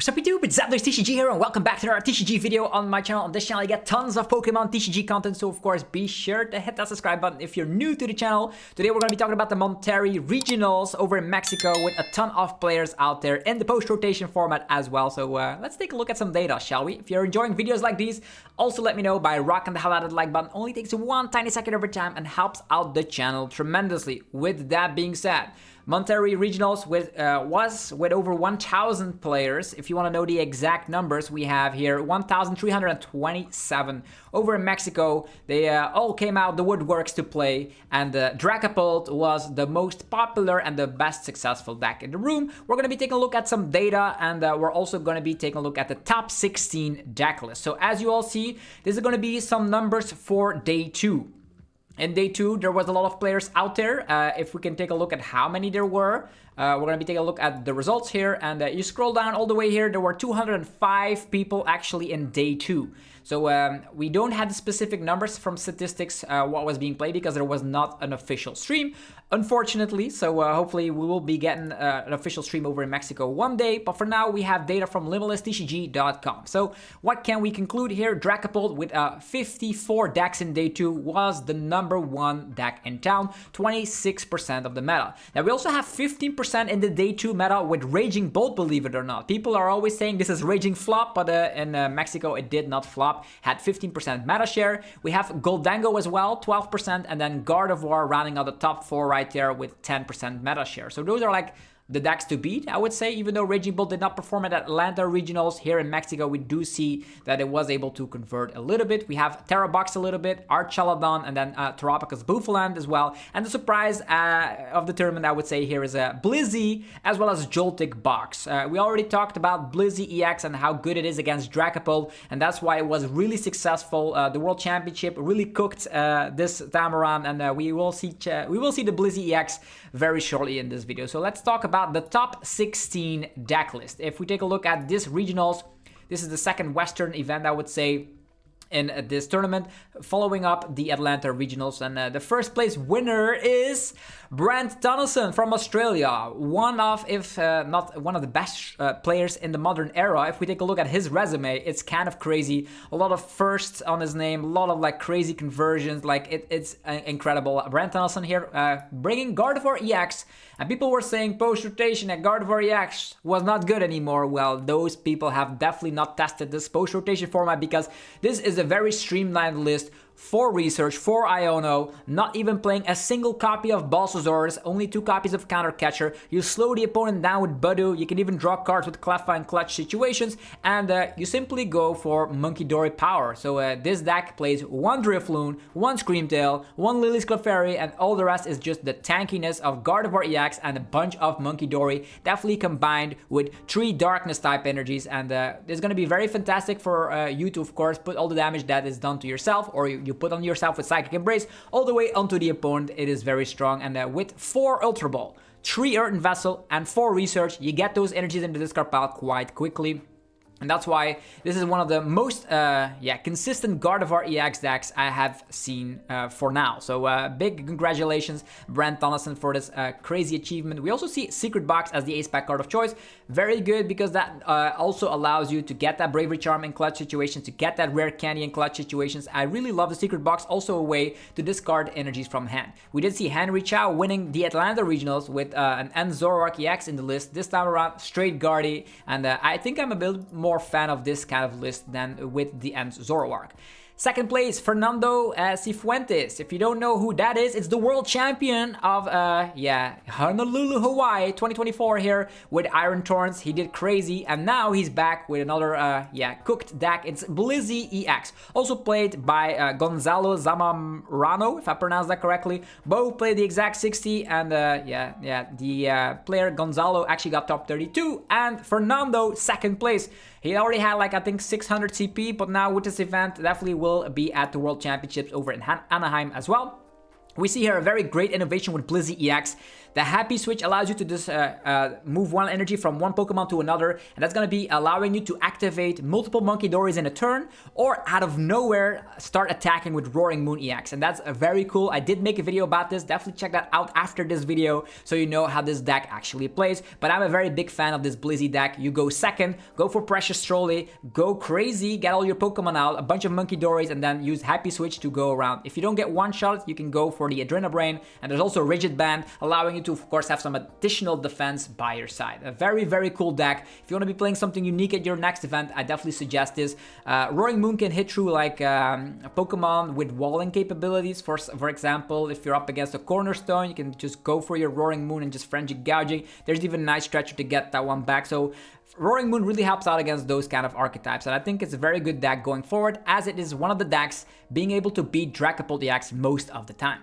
What's up YouTube, it's Decklists TCG here and welcome back to another TCG video on my channel. On this channel I get tons of Pokemon TCG content, so of course be sure to hit that subscribe button if you're new to the channel. Today we're going to be talking about the Monterrey Regionals over in Mexico with a ton of players out there in the post-rotation format as well. So let's take a look at some data, shall we? If you're enjoying videos like these, also let me know by rocking the hell out of the like button. Only takes one tiny second every time and helps out the channel tremendously. With that being said, Monterrey Regionals was with over 1,000 players. If you want to know the exact numbers, we have here 1,327 over in Mexico. They all came out the woodworks to play, and Dragapult was the most popular and the best successful deck in the room. We're going to be taking a look at some data, and we're also going to be taking a look at the top 16 deck list. So as you all see, this is going to be some numbers for day 2. In day 2, there was a lot of players out there. If we can take a look at how many there were, we're going to be taking a look at the results here. And you scroll down all the way here, there were 205 people actually in day 2. So we don't have the specific numbers from statistics what was being played because there was not an official stream, unfortunately. So hopefully we will be getting an official stream over in Mexico one day. But for now, we have data from LimitlessTCG.com. So what can we conclude here? Dragapult with 54 decks in day 2 was the #1 deck in town, 26% of the meta. Now we also have 15% in the day 2 meta with Raging Bolt, believe it or not. People are always saying this is Raging Flop, but in Mexico it did not flop. Had 15% meta share. We have Gholdengo as well, 12%, and then Gardevoir rounding out the top 4 right there with 10% meta share. So those are like the decks to beat, I would say. Even though Raging Bolt did not perform at Atlanta Regionals, here in Mexico we do see that it was able to convert a little bit. We have Terra Box a little bit, Archaladon, and then Terrapicus Bouffaland as well. And the surprise of the tournament, I would say, here is Blissey as well as Joltik Box. We already talked about Blissey EX and how good it is against Dragapult, and that's why it was really successful. The World Championship really cooked this time around, and we will see the Blissey EX very shortly in this video. So let's talk about the top 16 deck list. If we take a look at this regionals, this is the second Western event, I would say, in this tournament, following up the Atlanta Regionals. And the first place winner is Brent Tonisson from Australia. One of, if not one of the best players in the modern era. If we take a look at his resume, it's kind of crazy. A lot of firsts on his name, a lot of like crazy conversions. Like it's incredible. Brent Tonisson here bringing Gardevoir EX. And people were saying post-rotation at Gardevoir EX was not good anymore. Well, those people have definitely not tested this post-rotation format because this is a very streamlined list for research, for Iono, not even playing a single copy of Balsasaurus, only 2 copies of Counter Catcher. You slow the opponent down with Budu, you can even draw cards with Cleffa and clutch situations, and you simply go for Monkey Dory power. So this deck plays 1 Drifloon, 1 Screamtail, 1 Lily's Clefairy, and all the rest is just the tankiness of Gardevoir EX and a bunch of Monkey Dory, definitely combined with 3 Darkness type energies, and it's going to be very fantastic for you to, of course, put all the damage that is done to yourself, or you put on yourself with Psychic Embrace all the way onto the opponent. It is very strong, and with 4 Ultra Ball, 3 Earthen Vessel, and 4 Research, you get those energies into the discard pile quite quickly. And that's why this is one of the most consistent Gardevoir EX decks I have seen for now. So big congratulations, Brent Tonisson, for this crazy achievement. We also see Secret Box as the ace pack card of choice. Very good, because that also allows you to get that Bravery Charm in clutch situations, to get that Rare Candy in clutch situations. I really love the Secret Box, also a way to discard energies from hand. We did see Henry Chow winning the Atlanta Regionals with an End Zoroark EX in the list. This time around, straight Guardy, and I think I'm a bit more fan of this kind of list than with the End Zoroark. Second place, Fernando Cifuentes. If you don't know who that is, it's the world champion of Honolulu, Hawaii 2024 here with Iron Torrents. He did crazy, and now he's back with another cooked deck. It's Blissey EX, also played by Gonzalo Zamorano, if I pronounce that correctly. Both played the exact 60, and the player Gonzalo actually got top 32, and Fernando second place. He already had like I think 600 CP, but now with this event definitely will be at the World Championships over in Anaheim as well. We see here a very great innovation with Blissey EX. The Happy Switch allows you to just move one energy from one Pokemon to another, and that's going to be allowing you to activate multiple Monkey Dories in a turn, or out of nowhere start attacking with Roaring Moon EX, and that's very cool. I did make a video about this. Definitely check that out after this video so you know how this deck actually plays. But I'm a very big fan of this Blissey deck. You go second, go for Precious Trolley, go crazy, get all your Pokemon out, a bunch of Monkey Dories, and then use Happy Switch to go around. If you don't get one shot, you can go for the Adrenabrain, and there's also Rigid Band, allowing you to, of course, have some additional defense by your side. A very, very cool deck. If you want to be playing something unique at your next event, I definitely suggest this. Roaring Moon can hit through like a Pokemon with walling capabilities. For example, if you're up against a Cornerstone, you can just go for your Roaring Moon and just Frenzy Gouging. There's even a nice stretcher to get that one back. So Roaring Moon really helps out against those kind of archetypes, and I think it's a very good deck going forward, as it is one of the decks being able to beat Dragapult EX most of the time.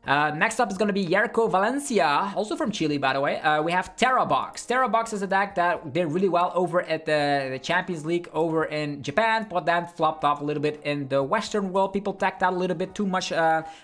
Next up is going to be Yerko Valencia, also from Chile, by the way. We have Terra Box. Terra Box is a deck that did really well over at the Champions League over in Japan, but then flopped off a little bit in the Western world. People tacked out a little bit too much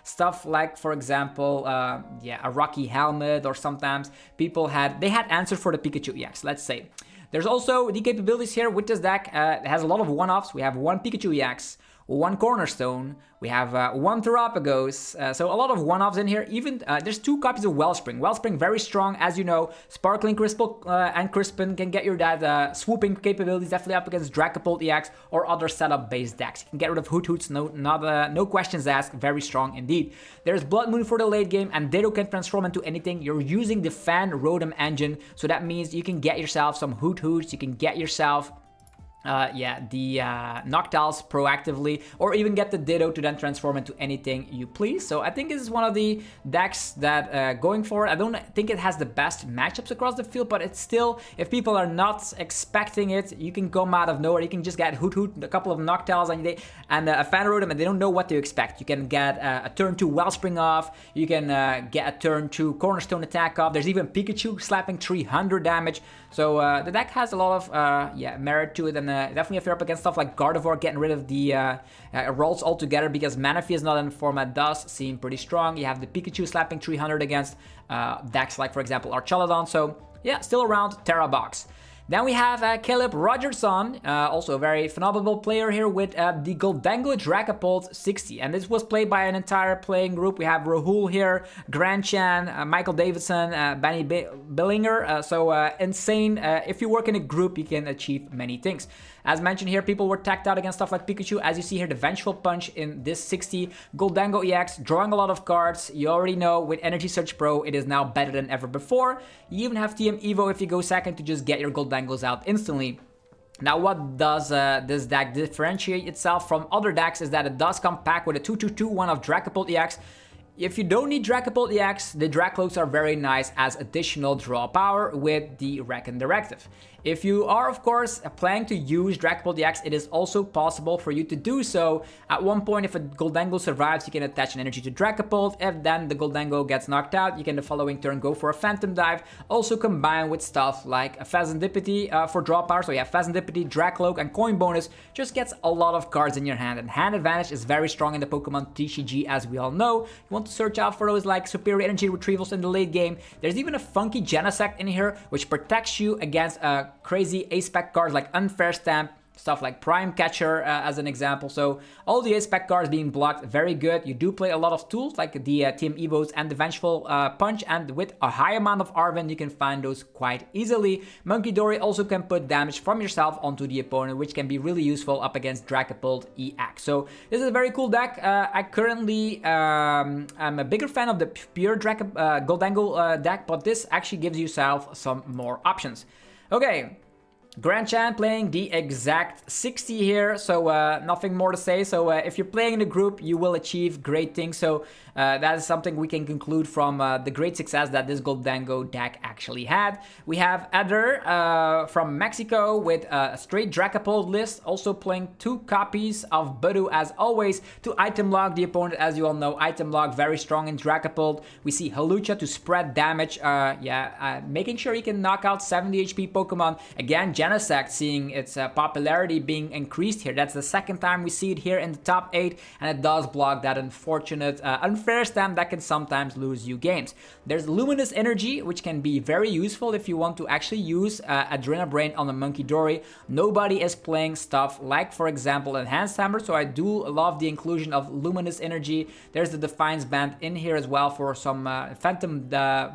stuff, like, for example, a Rocky Helmet, or sometimes people had answers for the Pikachu EX, let's say. There's also the capabilities here with this deck. It has a lot of one-offs. We have one Pikachu EX, one Cornerstone, we have one Terapagos, so a lot of one-offs in here. Even there's 2 copies of Wellspring. Wellspring very strong, as you know. Sparkling Crystal and Crispin can get your that swooping capabilities, definitely up against Dragapult EX or other setup-based decks. You can get rid of Hoots, no questions asked, very strong indeed. There's Blood Moon for the late game, and Ditto can transform into anything. You're using the Fan Rotom engine, so that means you can get yourself some Hoots, you can get yourself the Noctiles proactively, or even get the Ditto to then transform into anything you please. So I think this is one of the decks that going forward, I don't think it has the best matchups across the field, but it's still, if people are not expecting it, you can come out of nowhere. You can just get Hoot, a couple of Noctiles, and a Fan Rotom, and they don't know what to expect. You can get a turn 2 Wellspring off, you can get a turn 2 Cornerstone attack off. There's even Pikachu slapping 300 damage. So the deck has a lot of merit to it, and definitely if you're up against stuff like Gardevoir, getting rid of the rolls altogether, because Manaphy is not in the format, does seem pretty strong. You have the Pikachu slapping 300 against decks like, for example, Archelodon. So yeah, still around, Terra Box. Then we have Caleb Rogerson, also a very phenomenal player here with the Gholdengo Dragapult 60. And this was played by an entire playing group. We have Rahul here, Gran Chan, Michael Davidson, Benny Billinger. So insane. If you work in a group, you can achieve many things. As mentioned here, people were tacked out against stuff like Pikachu. As you see here, the Vengeful Punch in this 60. Gholdengo EX, drawing a lot of cards. You already know with Energy Search Pro, it is now better than ever before. You even have TM Evo if you go second to just get your Gholdengos out instantly. Now, what does this deck differentiate itself from other decks is that it does come packed with a 2/2/2 one of Dragapult EX. If you don't need Dragapult EX, the Dracloaks are very nice as additional draw power with the Reckon Directive. If you are, of course, planning to use Dragapult EX, it is also possible for you to do so. At one point, if a Gholdengo survives, you can attach an energy to Dragapult. If then the Gholdengo gets knocked out, you can the following turn go for a Phantom Dive. Also combined with stuff like a Phasandipity for draw power. So you have Phasandipity, Dracloak, and Coin Bonus. Just gets a lot of cards in your hand. And hand advantage is very strong in the Pokemon TCG, as we all know. You want to search out for those like superior energy retrievals in the late game. There's even a funky Genesect in here, which protects you against crazy A-Spec cards like Unfair Stamp, stuff like Prime Catcher as an example. So all the A-Spec cards being blocked, very good. You do play a lot of tools like the TM Evos and the Vengeful Punch, and with a high amount of Arven, you can find those quite easily. Monkey Dory also can put damage from yourself onto the opponent, which can be really useful up against Dragapult EX. So this is a very cool deck. I currently am a bigger fan of the pure Gholdengo deck, but this actually gives yourself some more options. Okay, Gran Chan playing the exact 60 here, so nothing more to say. So if you're playing in a group, you will achieve great things. So that is something we can conclude from the great success that this Gholdengo deck actually had. We have Eder from Mexico with a straight Dragapult list, also playing 2 copies of Budu as always to item log the opponent. As you all know, item log very strong in Dragapult. We see Halucha to spread damage, making sure you can knock out 70 HP Pokemon. Again, Genesect seeing its popularity being increased here. That's the second time we see it here in the top 8, and it does block that unfortunate unfair stamp that can sometimes lose you games. There's Luminous Energy, which can be very useful if you want to actually use Adrenabrain on the Monkey Dory. Nobody is playing stuff like, for example, Enhanced Hammer, so I do love the inclusion of Luminous Energy. There's the Defiance Band in here as well for some Phantom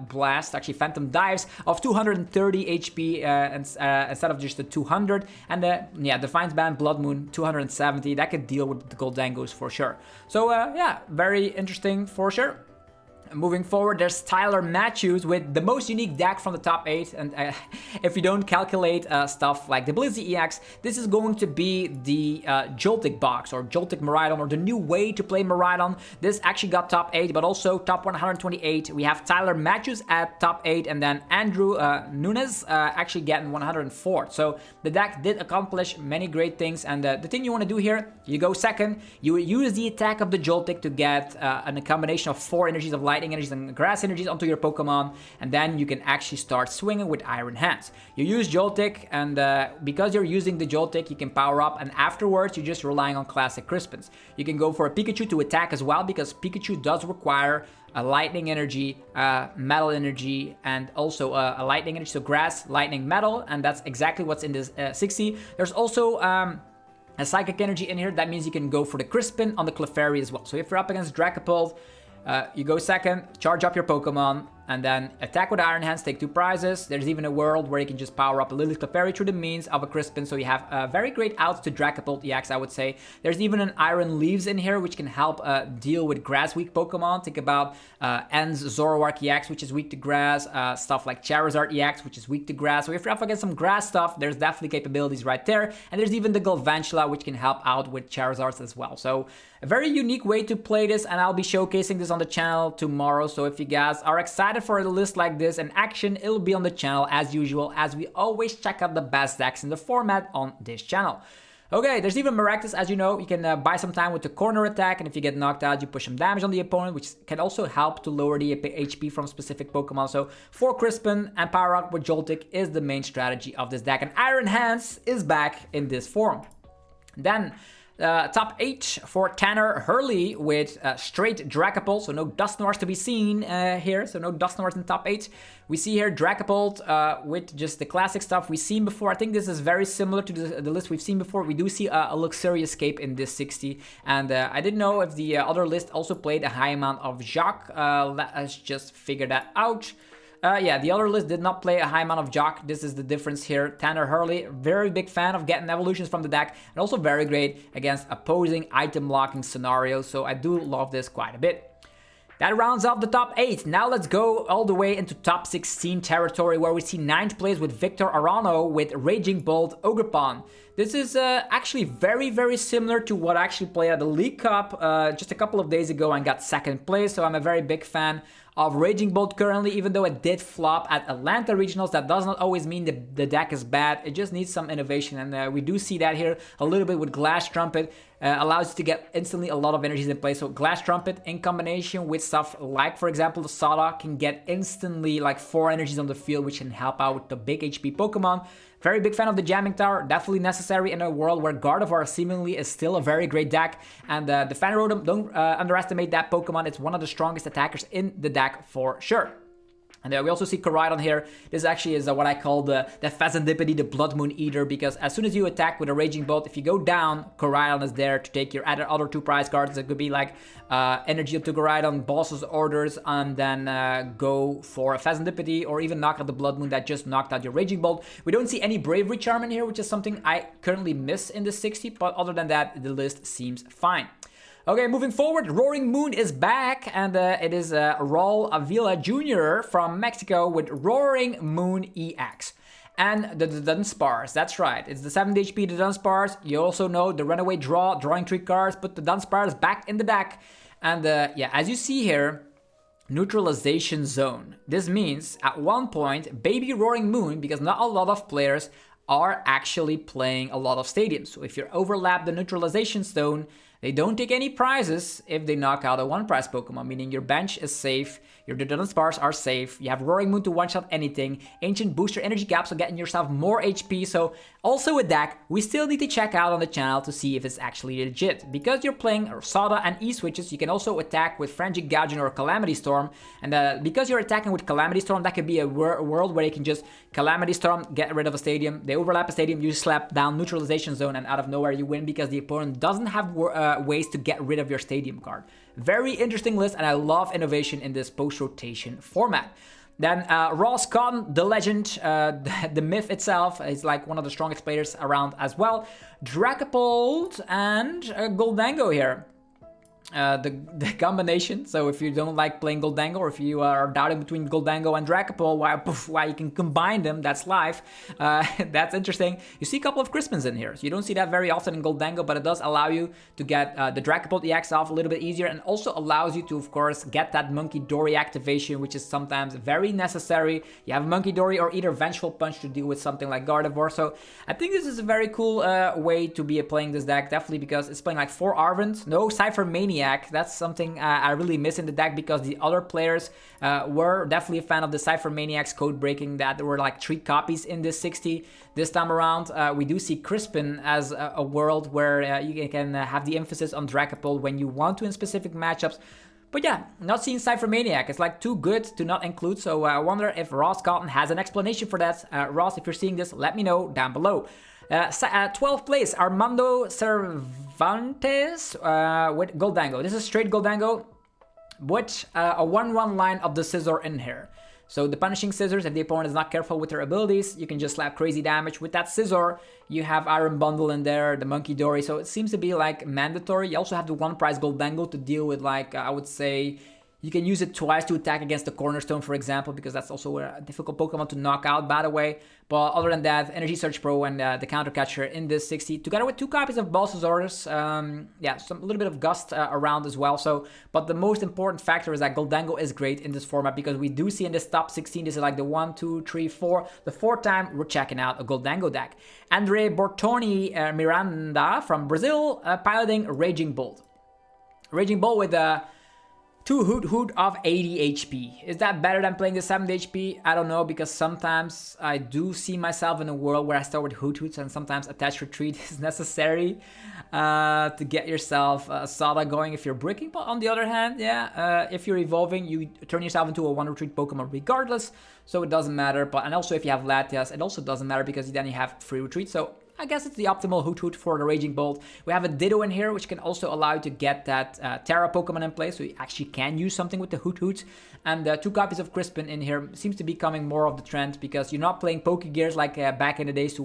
Blast, actually Phantom Dives of 230 HP instead of just the 200. And yeah, Defiance Band, Blood Moon, 270. That could deal with the Gholdengos for sure. So yeah, very interesting for sure. Moving forward, there's Tyler Matthews with the most unique deck from the top 8, and if you don't calculate stuff like the Blissey EX, this is going to be the Joltik Box or Joltik Miraidon, or the new way to play Miraidon. This actually got top 8, but also top 128. We have Tyler Matthews at top 8, and then Andrew Nunes actually getting 104. So the deck did accomplish many great things, and the thing you want to do here, you go second, you use the attack of the Joltik to get a combination of 4 energies of Lightning energies and grass energies onto your Pokemon, and then you can actually start swinging with Iron Hands. You use Joltik, and because you're using the Joltik, you can power up, and afterwards you're just relying on classic Crispins. You can go for a Pikachu to attack as well, because Pikachu does require a Lightning Energy, Metal Energy, and also a Lightning Energy, so Grass, Lightning, Metal, and that's exactly what's in this 60. There's also a Psychic Energy in here. That means you can go for the Crispin on the Clefairy as well. So if you're up against Dragapult, you go second, charge up your Pokemon, and then attack with Iron Hands, take 2 prizes. There's even a world where you can just power up a Lily Clefairy through the means of a Crispin, so you have very great outs to Dragapult EX, I would say. There's even an Iron Leaves in here, which can help deal with grass-weak Pokemon. Think about En's Zoroark EX, which is weak to grass, stuff like Charizard EX, which is weak to grass. So if you're up against some grass stuff, there's definitely capabilities right there. And there's even the Galvantula, which can help out with Charizards as well. So a very unique way to play this, and I'll be showcasing this on the channel tomorrow. So if you guys are excited for a list like this in action, it'll be on the channel as usual, as we always check out the best decks in the format on this channel. Okay, there's even Maractus, as you know. You can buy some time with the corner attack, and if you get knocked out, you push some damage on the opponent, which can also help to lower the HP from specific Pokemon. So 4 Crispin and power up with Joltik is the main strategy of this deck, and Iron Hands is back in this form. Then top 8 for Tanner Hurley with straight Dragapult, so no Dusknoirs to be seen here, so no Dusknoirs in top 8. We see here Dragapult with just the classic stuff we've seen before. I think this is very similar to the list we've seen before. We do see a Luxurious Cape in this 60, and I didn't know if the other list also played a high amount of Jacques. Let us just figure that out. Yeah, the other list did not play a high amount of Jock. This is the difference here. Tanner Hurley, very big fan of getting evolutions from the deck, and also very great against opposing item blocking scenarios. So I do love this quite a bit. That rounds off the top 8. Now let's go all the way into top 16 territory, where we see 9th place with Victor Arano with Raging Bolt Ogerpon. This is actually very, very similar to what I actually played at the League Cup just a couple of days ago and got 2nd place. So I'm a very big fan of Raging Bolt currently, even though it did flop at Atlanta Regionals. That does not always mean the deck is bad. It just needs some innovation, and we do see that here a little bit with Glass Trumpet. Allows you to get instantly a lot of energies in play. So Glass Trumpet in combination with stuff like, for example, the Sada can get instantly like 4 energies on the field, which can help out with the big HP Pokemon. Very big fan of the Jamming Tower, definitely necessary in a world where Gardevoir seemingly is still a very great deck. And the Phanrodon, don't underestimate that Pokemon. It's one of the strongest attackers in the deck for sure. And we also see Koraidon here. This actually is what I call the Phasandipity, the Blood Moon Eater, because as soon as you attack with a Raging Bolt, if you go down, Koraidon is there to take your other 2 prize cards. It could be like Energy up to Koraidon, Boss's Orders, and then go for a Phasandipity, or even knock out the Blood Moon that just knocked out your Raging Bolt. We don't see any Bravery Charm in here, which is something I currently miss in the 60, but other than that, the list seems fine. Okay, moving forward, Roaring Moon is back, and it is Raul Avila Jr. from Mexico with Roaring Moon EX. And the Dunsparce, that's right, it's the 70 HP the Dunsparce. You also know the Runaway Draw, drawing 3 cards, put the Dunsparce back in the deck. And yeah, as you see here, Neutralization Zone. This means at one point, Baby Roaring Moon, because not a lot of players are actually playing a lot of stadiums. So if you overlap the Neutralization Zone, They don't take any prizes if they knock out a one-prize Pokemon, meaning your bench is safe, your Dusknoirs are safe, you have Roaring Moon to one-shot anything, Ancient Booster Energy Capsule getting yourself more HP, so also a deck we still need to check out on the channel to see if it's actually legit. Because you're playing Sada and E-switches, you can also attack with Frantic Gouging or Calamity Storm, and because you're attacking with Calamity Storm, that could be a world where you can just Calamity Storm, get rid of a stadium, they overlap a stadium, you slap down Neutralization Zone, and out of nowhere you win because the opponent doesn't have ways to get rid of your stadium card. Very interesting list, and I love innovation in this post-rotation format. Then Ross Cotton, the legend, the myth itself, is like one of the strongest players around as well. Dragapult and Gholdengo here. The combination, so if you don't like playing Gholdengo, or if you are doubting between Gholdengo and Dragapult, why you can combine them, that's live. That's interesting. You see a couple of Crispins in here, so you don't see that very often in Gholdengo, but it does allow you to get the Dragapult EX off a little bit easier, and also allows you to, of course, get that Monkey Dory activation, which is sometimes very necessary. You have Monkey Dory or either Vengeful Punch to deal with something like Gardevoir, so I think this is a very cool way to be playing this deck, definitely because it's playing like 4 Arvent, no Cypher Maniac. That's something I really miss in the deck, because the other players were definitely a fan of the Cypher Maniacs code breaking, that there were like 3 copies in this 60. This time around, we do see Crispin as a world where you can have the emphasis on Dragapult when you want to in specific matchups. But yeah, not seeing Cypher Maniac. It's like too good to not include, so I wonder if Ross Cotton has an explanation for that. Ross, if you're seeing this, let me know down below. 12th place, Armando Cervantes with Gholdengo. This is straight Gholdengo with a 1-1 line of the Scissor in here. So the Punishing Scissors, if the opponent is not careful with their abilities, you can just slap crazy damage. With that Scissor, you have Iron Bundle in there, the Monkey Dory, so it seems to be like mandatory. You also have the one-prize Gholdengo to deal with, like, I would say, you can use it twice to attack against the Cornerstone, for example, because that's also a difficult Pokemon to knock out, by the way. But other than that, Energy Search Pro and the Counter Catcher in this 60, together with 2 copies of Balsasaurus, yeah, a little bit of Gust around as well. So, but the most important factor is that Gholdengo is great in this format, because we do see in this top 16, this is like the 1, 2, 3, 4, the 4th time we're checking out a Gholdengo deck. Andre Bortoni Miranda from Brazil, piloting Raging Bolt. Raging Bolt with 2 Hoot of 80 HP. Is that better than playing the 70 HP? I don't know, because sometimes I do see myself in a world where I start with Hoots, and sometimes Attached Retreat is necessary to get yourself a Sada going if you're Breaking. But on the other hand, yeah, if you're evolving, you turn yourself into a 1 Retreat Pokemon regardless, so it doesn't matter. But and also if you have Latias, it also doesn't matter, because then you have free retreat. So I guess it's the optimal Hoot for the Raging Bolt. We have a Ditto in here, which can also allow you to get that Terra Pokemon in place, so you actually can use something with the Hoot. And 2 copies of Crispin in here seems to be becoming more of the trend, because you're not playing Pokegears like back in the days to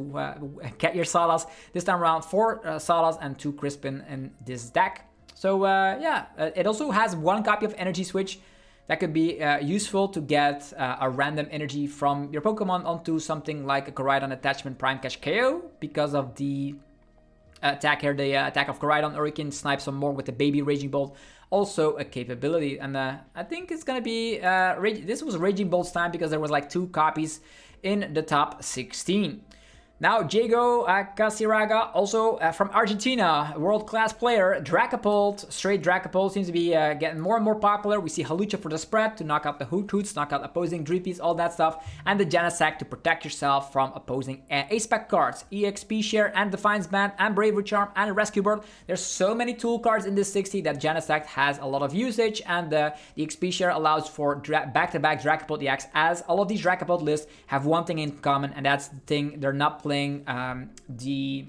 get your Salas. This time around, 4 Salas and 2 Crispin in this deck. So yeah, it also has 1 copy of Energy Switch. That could be useful to get a random energy from your Pokemon onto something like a Koraidon Attachment Prime Cash KO, because of the attack here, the attack of Koraidon, or you can snipe some more with the Baby Raging Bolt, also a capability. And I think it's gonna be, this was Raging Bolt's time, because there was like 2 copies in the top 16. Now, Diego Casiraga, also from Argentina, world-class player, Dragapult, straight Dragapult, seems to be getting more and more popular. We see Halucha for the spread, to knock out the Hoots, knock out opposing Dreepies, all that stuff, and the Genesect to protect yourself from opposing A-Spec cards, EXP Share, and Defiance Band, and Bravery Charm, and Rescue Bird. There's so many tool cards in this 60 that Genesect has a lot of usage, and the EXP Share allows for back-to-back Dragapult EX, as all of these Dragapult lists have one thing in common, and that's the thing, they're not playing the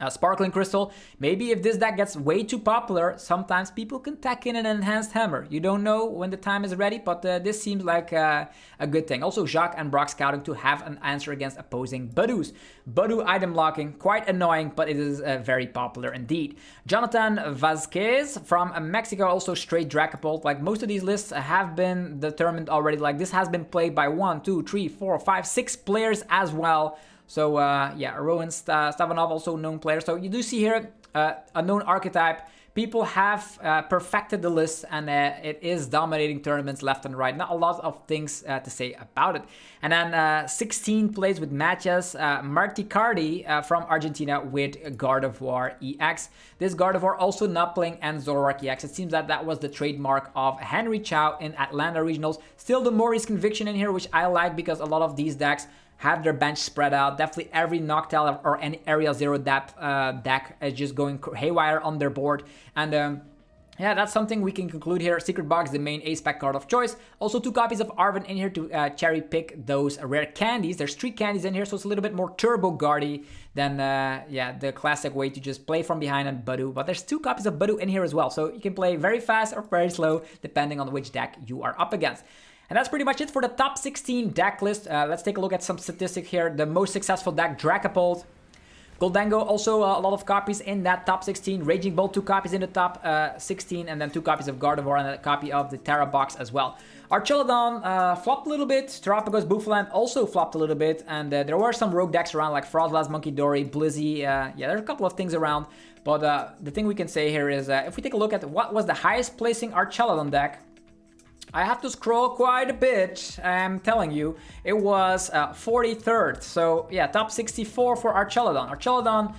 Sparkling Crystal. Maybe if this deck gets way too popular, sometimes people can tack in an Enhanced Hammer. You don't know when the time is ready, but this seems like a good thing. Also, Jacques and Brock Scouting to have an answer against opposing Budoos. Budoo item locking, quite annoying, but it is very popular indeed. Jonathan Vasquez from Mexico, also straight Dragapult. Like, most of these lists have been determined already. Like, this has been played by 1, 2, 3, 4, 5, 6 players as well. So yeah, Rowan Stavanov, also known player. So you do see here unknown archetype. People have perfected the list, and it is dominating tournaments left and right. Not a lot of things to say about it. And then 16 plays with matches. Marticardi from Argentina with Gardevoir EX. This Gardevoir also not playing and Zoroark EX. It seems that that was the trademark of Henry Chow in Atlanta Regionals. Still the Maurice Conviction in here, which I like because a lot of these decks have their bench spread out. Definitely every Noctowl or any Area Zero deck is just going haywire on their board. And yeah, that's something we can conclude here. Secret Box, the main ace-pack card of choice. Also 2 copies of Arven in here to cherry pick those rare candies. There's 3 candies in here, so it's a little bit more turbo guardy than yeah, the classic way to just play from behind and Budu. But there's 2 copies of Budu in here as well, so you can play very fast or very slow depending on which deck you are up against. And that's pretty much it for the top 16 deck list. Let's take a look at some statistics here. The most successful deck, Dragapult. Gholdengo, also a lot of copies in that top 16. Raging Bolt, 2 copies in the top 16. And then 2 copies of Gardevoir and a copy of the Terra box as well. Archelodon flopped a little bit. Terapagos Bouffalant also flopped a little bit. And there were some rogue decks around like Frostblast, Monkey Dory, Blissey. Yeah, there's a couple of things around. But the thing we can say here is if we take a look at what was the highest placing Archelodon deck, I have to scroll quite a bit, I'm telling you. It was 43rd. So yeah, top 64 for Archelodon. Archelodon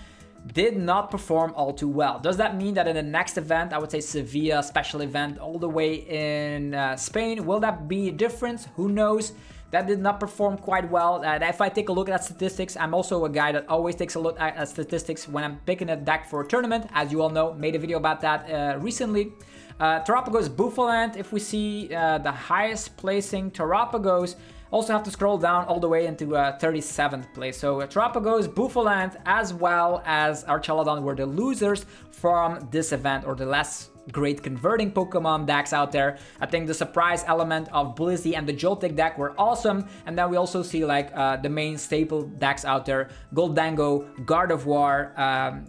did not perform all too well. Does that mean that in the next event, I would say Sevilla special event all the way in Spain, will that be a difference? Who knows? That did not perform quite well. If I take a look at statistics, I'm also a guy that always takes a look at statistics when I'm picking a deck for a tournament. As you all know, made a video about that recently. Terapagos Bouffalant, if we see the highest placing Terapagos, also have to scroll down all the way into 37th place. So Terapagos, Bouffalant, as well as Archelodon were the losers from this event, or the less great converting Pokemon decks out there. I think the surprise element of Blissey and the Joltik deck were awesome. And then we also see like the main staple decks out there, Gholdengo, Gardevoir,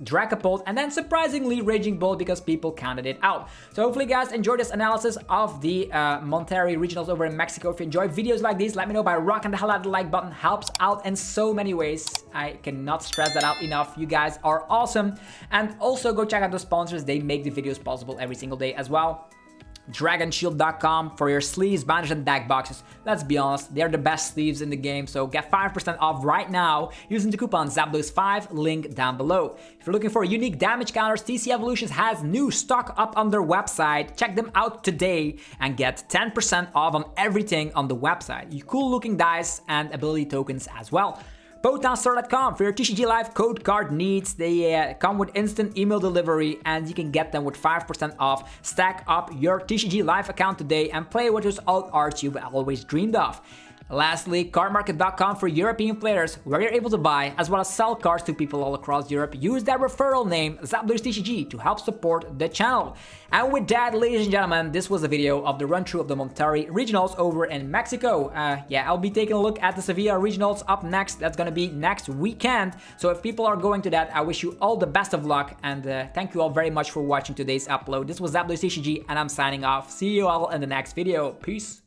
Dragapult, and then surprisingly Raging Bolt, because people counted it out. So hopefully guys enjoyed this analysis of the Monterrey Regionals over in Mexico. If you enjoy videos like these, let me know by rocking the hell out of the like button. Helps out in so many ways. I cannot stress that out enough. You guys are awesome. And also go check out the sponsors. They make the videos possible every single day as well. DragonShield.com for your sleeves, banners, and deck boxes. Let's be honest, they're the best sleeves in the game, so get 5% off right now using the coupon ZAPDOS5, link down below. If you're looking for unique damage counters, TC Evolutions has new stock up on their website. Check them out today and get 10% off on everything on the website. Cool looking dice and ability tokens as well. PokemonStore.com for your TCG Live code card needs. They come with instant email delivery, and you can get them with 5% off. Stack up your TCG Live account today and play with those alt arts you've always dreamed of. Lastly, cardmarket.com for European players, where you're able to buy as well as sell cards to people all across Europe. Use that referral name, ZapDosTCG, to help support the channel. And with that, ladies and gentlemen, this was a video of the run-through of the Monterrey Regionals over in Mexico. Yeah, I'll be taking a look at the Sevilla Regionals up next. That's gonna be next weekend. So if people are going to that, I wish you all the best of luck. And thank you all very much for watching today's upload. This was ZapDosTCG, and I'm signing off. See you all in the next video. Peace.